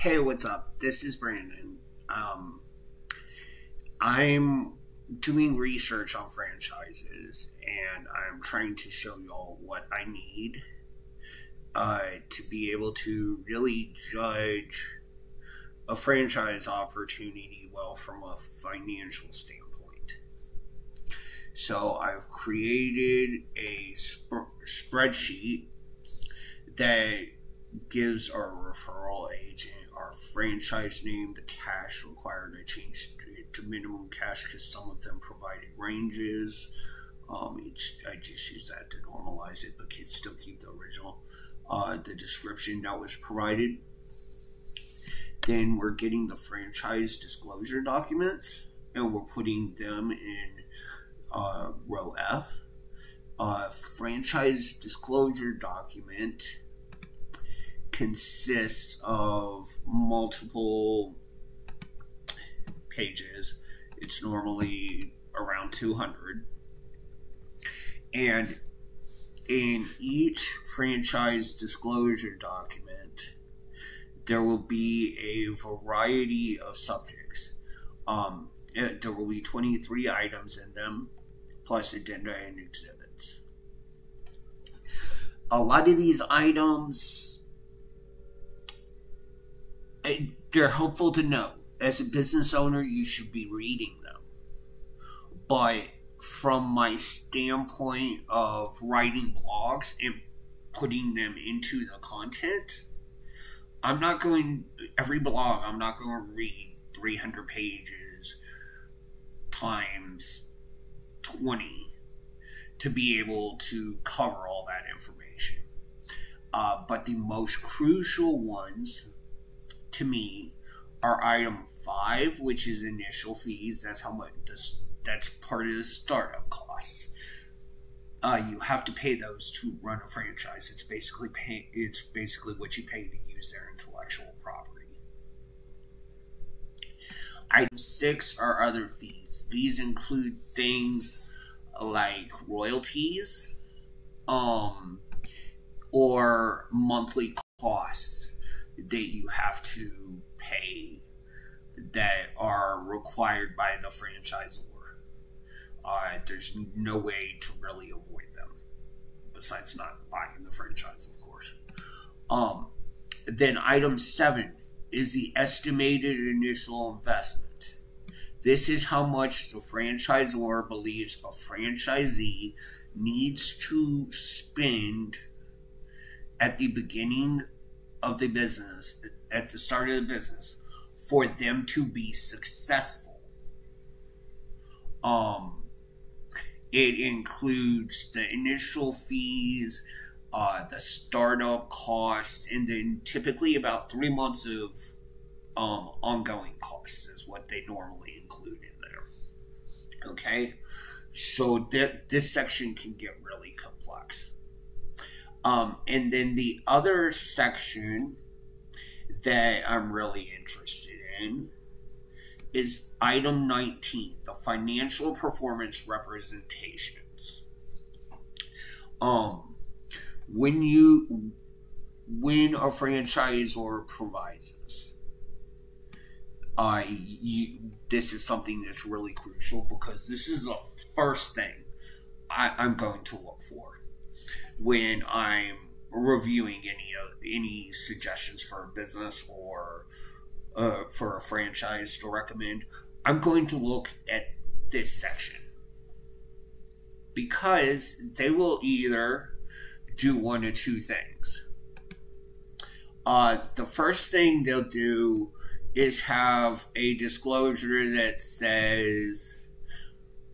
Hey, what's up? This is Brandon. I'm doing research on franchises, and I'm trying to show y'all what I need to be able to really judge a franchise opportunity well from a financial standpoint. So I've created a spreadsheet that gives our referral agent our franchise name, the cash required. I changed it to minimum cash because some of them provided ranges. I just use that to normalize it, but kids still keep the original. The description that was provided. Then we're getting the franchise disclosure documents, and we're putting them in row F. Franchise disclosure document consists of multiple pages. It's normally around 200. And in each franchise disclosure document, there will be a variety of subjects. There will be 23 items in them, plus addenda and exhibits. A lot of these items, they're helpful to know. As a business owner, you should be reading them. But from my standpoint of writing blogs and putting them into the content, every blog, I'm not going to read 300 pages times 20 to be able to cover all that information. But the most crucial ones to me are item 5, which is initial fees. That's how much that's part of the startup costs. You have to pay those to run a franchise. It's basically what you pay to use their intellectual property. Item 6 are other fees. These include things like royalties, or monthly costs that you have to pay that are required by the franchisor. There's no way to really avoid them, besides not buying the franchise, of course. Then item 7 is the estimated initial investment. This is how much the franchisor believes a franchisee needs to spend at the beginning of the business, at the start of the business, for them to be successful. It includes the initial fees, the startup costs, and then typically about 3 months of ongoing costs is what they normally include in there. Okay, so this section can get really complex. And then the other section that I'm really interested in is item 19, the financial performance representations. When a franchisor provides this, this is something that's really crucial, because this is the first thing I'm going to look for when I'm reviewing any suggestions for a business or for a franchise to recommend. I'm going to look at this section, because they will either do one of two things. The first thing they'll do is have a disclosure that says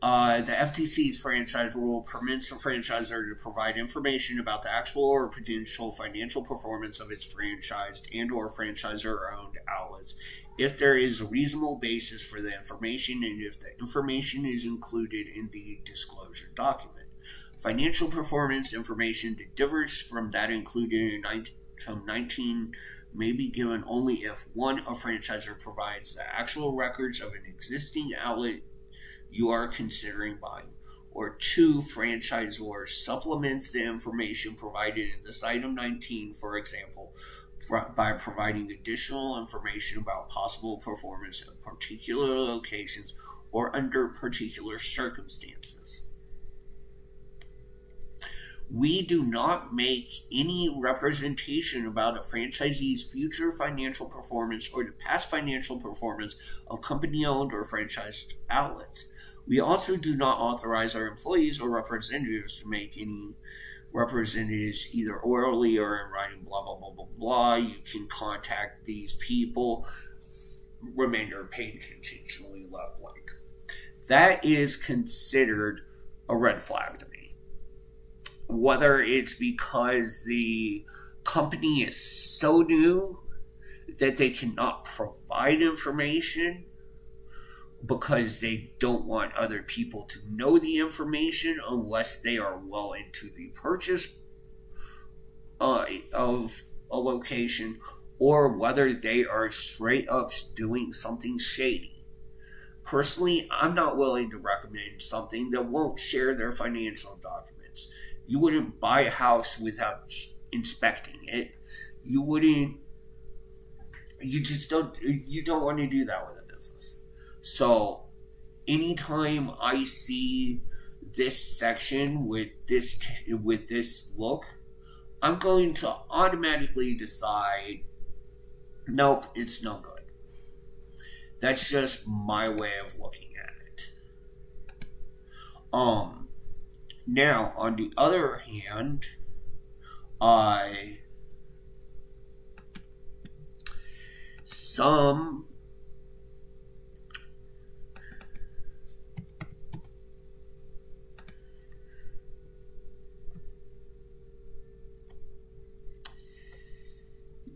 the FTC's franchise rule permits a franchisor to provide information about the actual or potential financial performance of its franchised and or franchisor-owned outlets if there is a reasonable basis for the information and if the information is included in the disclosure document. Financial performance information that differs from that included in Item 19 may be given only if 1. A franchisor provides the actual records of an existing outlet you are considering buying, or 2. Franchisor supplements the information provided in this item 19, for example, by providing additional information about possible performance at particular locations or under particular circumstances. We do not make any representation about a franchisee's future financial performance or the past financial performance of company-owned or franchised outlets. We also do not authorize our employees or representatives to make any representatives either orally or in writing, blah, blah, blah, blah, blah. You can contact these people. Remainder page intentionally left blank. That is considered a red flag to me. Whether it's because the company is so new that they cannot provide information because they don't want other people to know the information unless they are well into the purchase of a location, or whether they are straight up doing something shady. Personally, I'm not willing to recommend something that won't share their financial documents. You wouldn't buy a house without inspecting it. You don't want to do that with a business. So anytime I see this section with this look, I'm going to automatically decide, nope, it's no good. That's just my way of looking at it. Now, on the other hand, some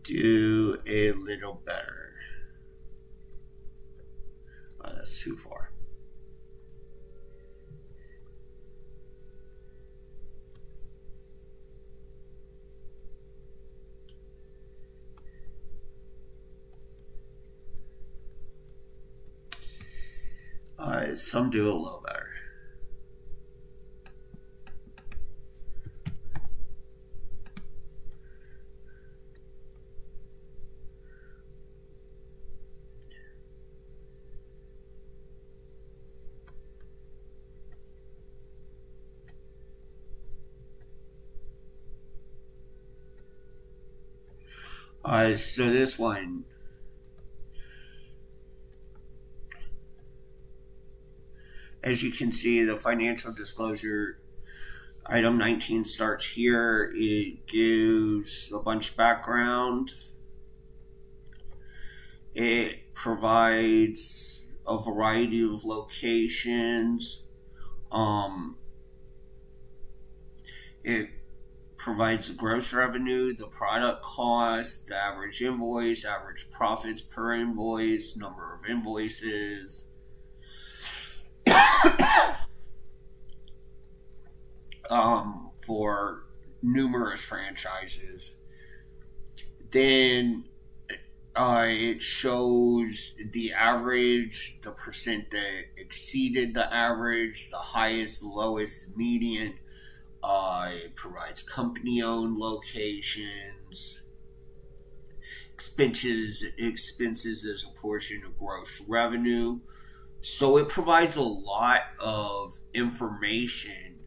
do a little better. Oh, that's too far. Some do a little better. So this one, as you can see, the financial disclosure item 19 starts here. It gives a bunch of background. It provides a variety of locations. It provides the gross revenue, the product cost, the average invoice, average profits per invoice, number of invoices. For numerous franchises. Then it shows the average, the percent that exceeded the average, the highest, lowest, median. It provides company-owned locations, expenses as a portion of gross revenue. So it provides a lot of information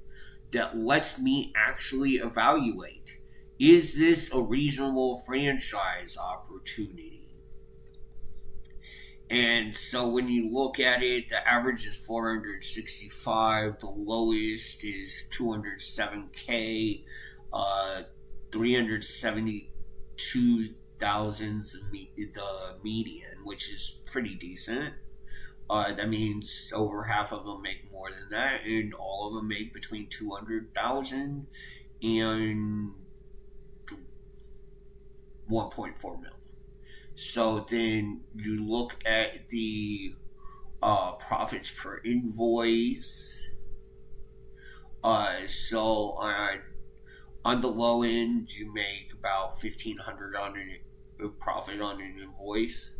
that lets me actually evaluate, is this a reasonable franchise opportunity? And so when you look at it, the average is 465, the lowest is 207K, 372,000 the median, which is pretty decent. That means over half of them make more than that, and all of them make between 200,000 and 1.4 million. So then you look at the profits per invoice. So on the low end, you make about $1,500 on a profit on an invoice,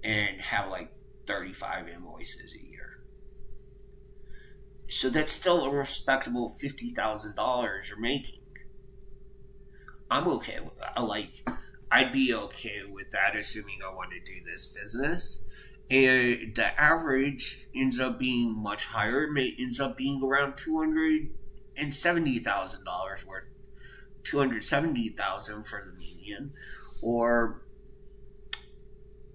and have like 35 invoices a year. So that's still a respectable $50,000 you're making. I'm okay with that. I'd be okay with that, assuming I want to do this business. And the average ends up being much higher. It ends up being around $270,000 worth, 270,000 for the median, or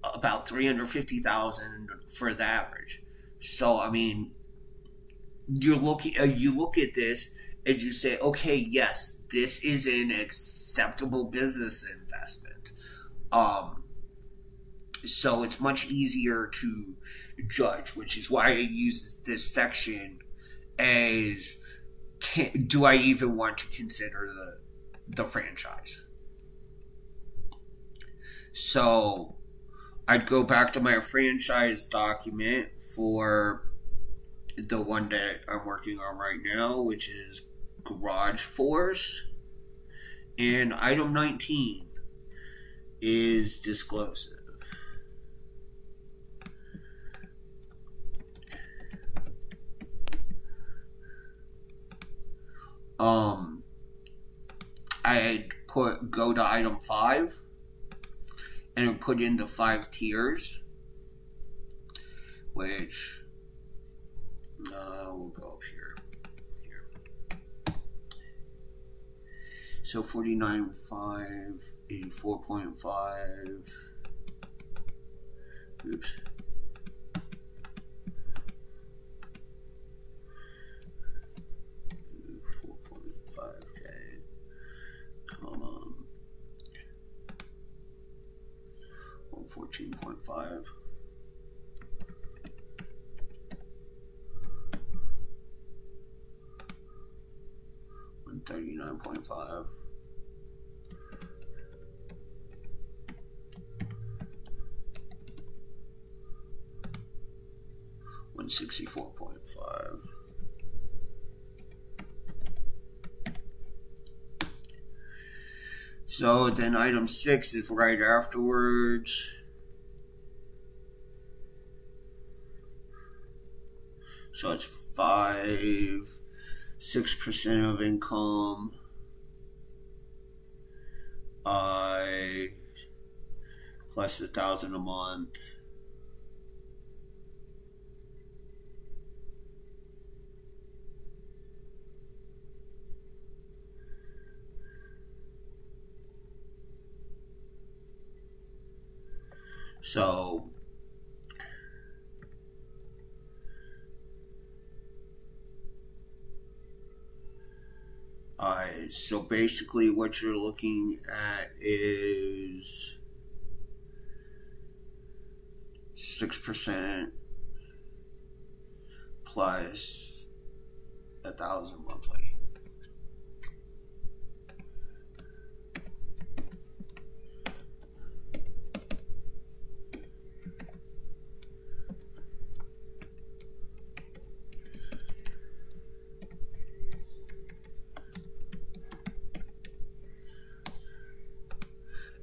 about 350,000 for the average. So I mean, you look at this and you say, okay, yes, this is an acceptable business investment. So it's much easier to judge, which is why I use this section as, do I even want to consider the franchise? So I'd go back to my franchise document for the one that I'm working on right now, which is Garage Force, and item 19 is disclosive. I'd go to item 5 and put in the 5 tiers, which we'll go up here. So 49.5, 84.5. Oops. Come on. 114.5. $139.5. $164.5. So then item 6 is right afterwards. So it's 6% of income. Plus $1,000 a month. So so basically what you're looking at is 6% plus $1,000 monthly.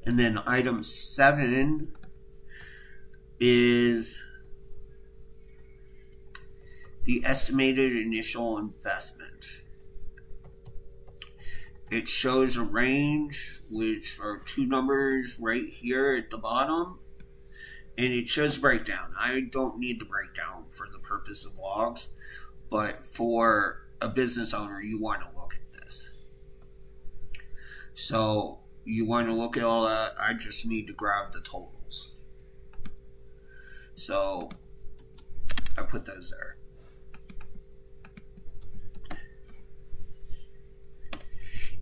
And then item 7 is the estimated initial investment. It shows a range, which are 2 numbers right here at the bottom, and it shows breakdown. I don't need the breakdown for the purpose of logs, but for a business owner, you want to look at this. So you want to look at all that. I just need to grab the totals. So I put those there.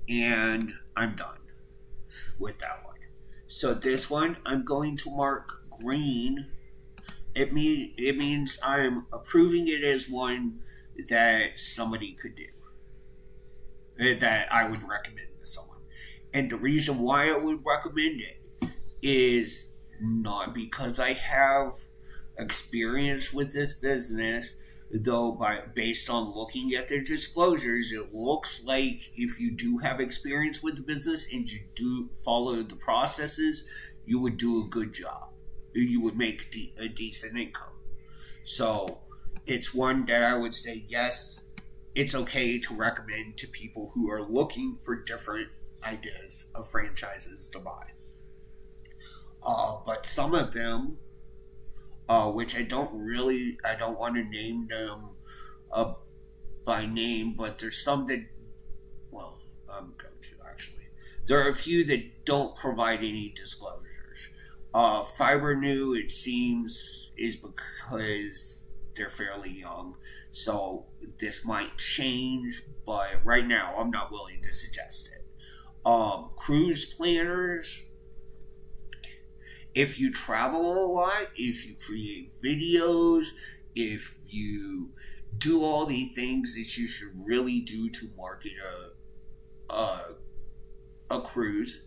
And I'm done with that one. So this one, I'm going to mark green. It means I'm approving it as one that somebody could do, that I would recommend to someone. And the reason why I would recommend it is not because I have experience with this business, though based on looking at their disclosures, it looks like if you do have experience with the business and you do follow the processes, you would do a good job. You would make a decent income. So it's one that I would say, yes, it's okay to recommend to people who are looking for different ideas of franchises to buy. some of them, which I don't want to name them uh, by name, but there's some that, well, I'm going to actually. There are a few that don't provide any disclosures. Fiber New, it seems, is because they're fairly young, so this might change, but right now I'm not willing to suggest it. Cruise planners, if you travel a lot, if you create videos, if you do all the things that you should really do to market a cruise,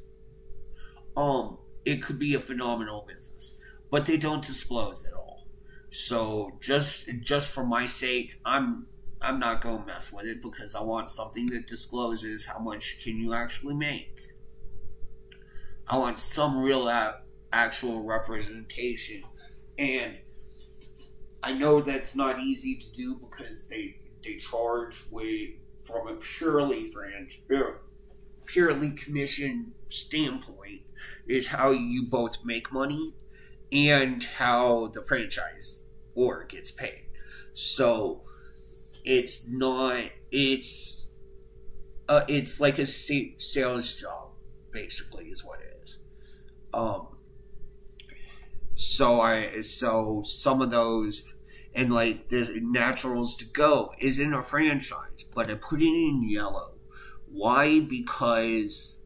it could be a phenomenal business, but they don't disclose at all. So just for my sake, I'm not going to mess with it, because I want something that discloses how much can you actually make. I want some real actual representation, and I know that's not easy to do because they charge way from a purely commission standpoint is how you both make money and how the franchise or gets paid. So it's like a sales job, basically, is what it is. So some of those, and like the Naturals to Go isn't a franchise, but I put it in yellow. Why? Because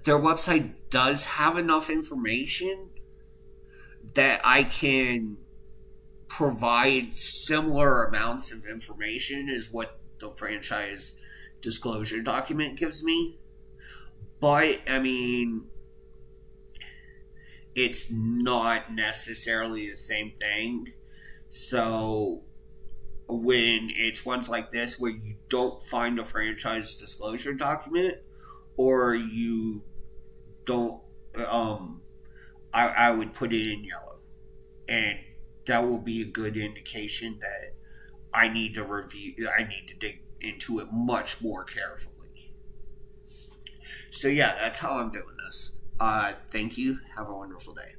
their website does have enough information that I can provide similar amounts of information as what the franchise disclosure document gives me. But, I mean, it's not necessarily the same thing. So when it's ones like this where you don't find a franchise disclosure document, or you don't, I would put it in yellow, and that will be a good indication that I need to dig into it much more carefully. So yeah, that's how I'm doing this. Thank you. Have a wonderful day.